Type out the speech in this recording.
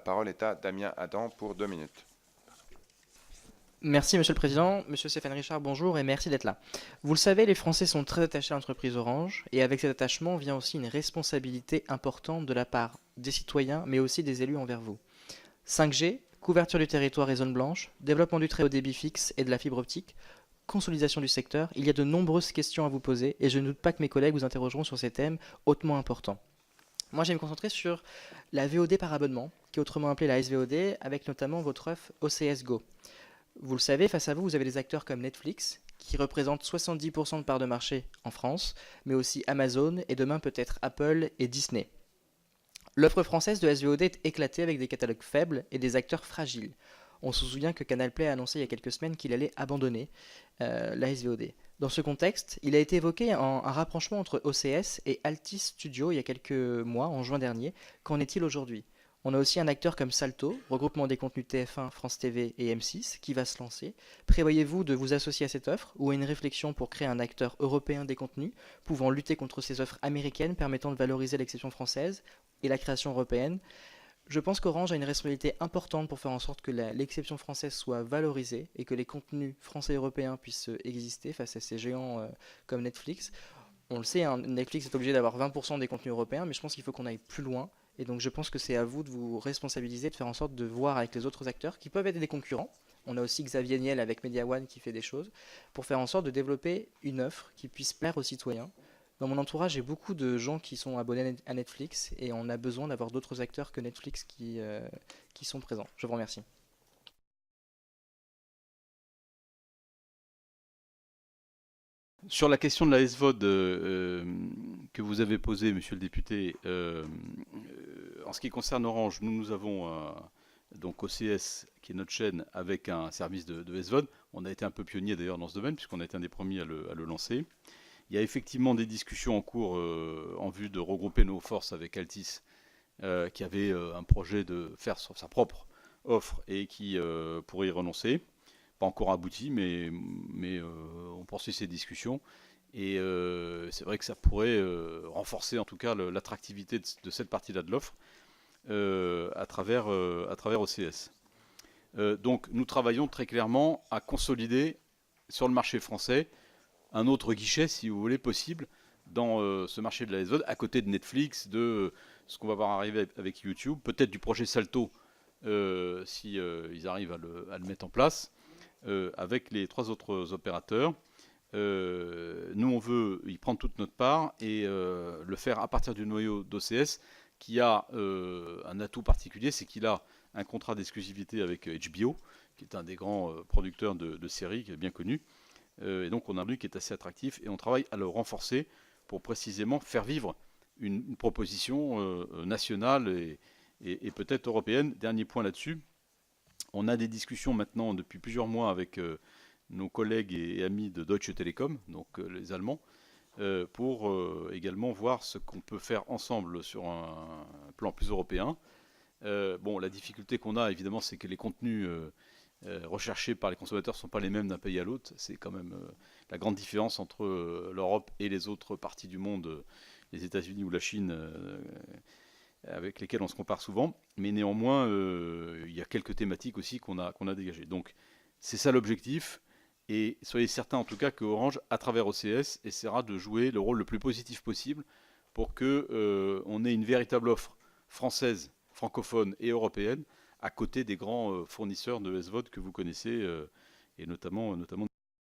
parole est à Damien Adam pour 2 minutes. Merci Monsieur le Président. Monsieur Stéphane Richard, bonjour et merci d'être là. Vous le savez, les Français sont très attachés à l'entreprise Orange et avec cet attachement vient aussi une responsabilité importante de la part des citoyens mais aussi des élus envers vous. 5G, couverture du territoire et zone blanche, développement du très haut débit fixe et de la fibre optique, consolidation du secteur, il y a de nombreuses questions à vous poser et je ne doute pas que mes collègues vous interrogeront sur ces thèmes hautement importants. Moi, je vais me concentrer sur la VOD par abonnement, qui est autrement appelée la SVOD, avec notamment votre offre OCS Go. Vous le savez, face à vous, vous avez des acteurs comme Netflix, qui représentent 70% de part de marché en France, mais aussi Amazon et demain peut-être Apple et Disney. L'offre française de SVOD est éclatée avec des catalogues faibles et des acteurs fragiles. On se souvient que Canal Play a annoncé il y a quelques semaines qu'il allait abandonner la SVOD. Dans ce contexte, il a été évoqué un rapprochement entre OCS et Altis Studio il y a quelques mois, en juin dernier. Qu'en est-il aujourd'hui? On a aussi un acteur comme Salto, regroupement des contenus TF1, France TV et M6, qui va se lancer. Prévoyez-vous de vous associer à cette offre ou à une réflexion pour créer un acteur européen des contenus, pouvant lutter contre ces offres américaines permettant de valoriser l'exception française et la création européenne? Je pense qu'Orange a une responsabilité importante pour faire en sorte que l'exception française soit valorisée et que les contenus français et européens puissent exister face à ces géants comme Netflix. On le sait, hein, Netflix est obligé d'avoir 20% des contenus européens, mais je pense qu'il faut qu'on aille plus loin. Et donc je pense que c'est à vous de vous responsabiliser, de faire en sorte de voir avec les autres acteurs qui peuvent être des concurrents. On a aussi Xavier Niel avec Media One qui fait des choses pour faire en sorte de développer une offre qui puisse plaire aux citoyens. Dans mon entourage, j'ai beaucoup de gens qui sont abonnés à Netflix et on a besoin d'avoir d'autres acteurs que Netflix qui sont présents. Je vous remercie. Sur la question de la SVOD que vous avez posée, monsieur le député, en ce qui concerne Orange, nous avons donc OCS, qui est notre chaîne, avec un service de SVOD. On a été un peu pionnier d'ailleurs dans ce domaine, puisqu'on a été un des premiers à le lancer. Il y a effectivement des discussions en cours en vue de regrouper nos forces avec Altis, qui avait un projet de faire sa propre offre et qui pourrait y renoncer. Pas encore abouti, mais on poursuit ces discussions. Et c'est vrai que ça pourrait renforcer en tout cas l'attractivité de cette partie-là de l'offre à travers OCS. Donc nous travaillons très clairement à consolider sur le marché français un autre guichet, si vous voulez, possible dans ce marché de la SVOD, à côté de Netflix, de ce qu'on va voir arriver avec YouTube, peut-être du projet Salto, si ils arrivent à le mettre en place, avec les 3 autres opérateurs. Nous, on veut y prendre toute notre part et le faire à partir du noyau d'OCS, qui a un atout particulier, c'est qu'il a un contrat d'exclusivité avec HBO, qui est un des grands producteurs de séries, qui est bien connu. Et donc on a un produit qui est assez attractif et on travaille à le renforcer pour précisément faire vivre une proposition nationale et peut-être européenne. Dernier point là-dessus, on a des discussions maintenant depuis plusieurs mois avec nos collègues et amis de Deutsche Telekom, donc les Allemands, pour également voir ce qu'on peut faire ensemble sur un plan plus européen. Bon, la difficulté qu'on a évidemment, c'est que les contenus recherchés par les consommateurs ne sont pas les mêmes d'un pays à l'autre. C'est quand même la grande différence entre l'Europe et les autres parties du monde, les États-Unis ou la Chine, avec lesquelles on se compare souvent. Mais néanmoins, il y a quelques thématiques aussi qu'on a dégagées. Donc c'est ça l'objectif. Et soyez certains en tout cas que Orange, à travers OCS, essaiera de jouer le rôle le plus positif possible pour que on ait une véritable offre française, francophone et européenne à côté des grands fournisseurs de SVOD que vous connaissez, et notamment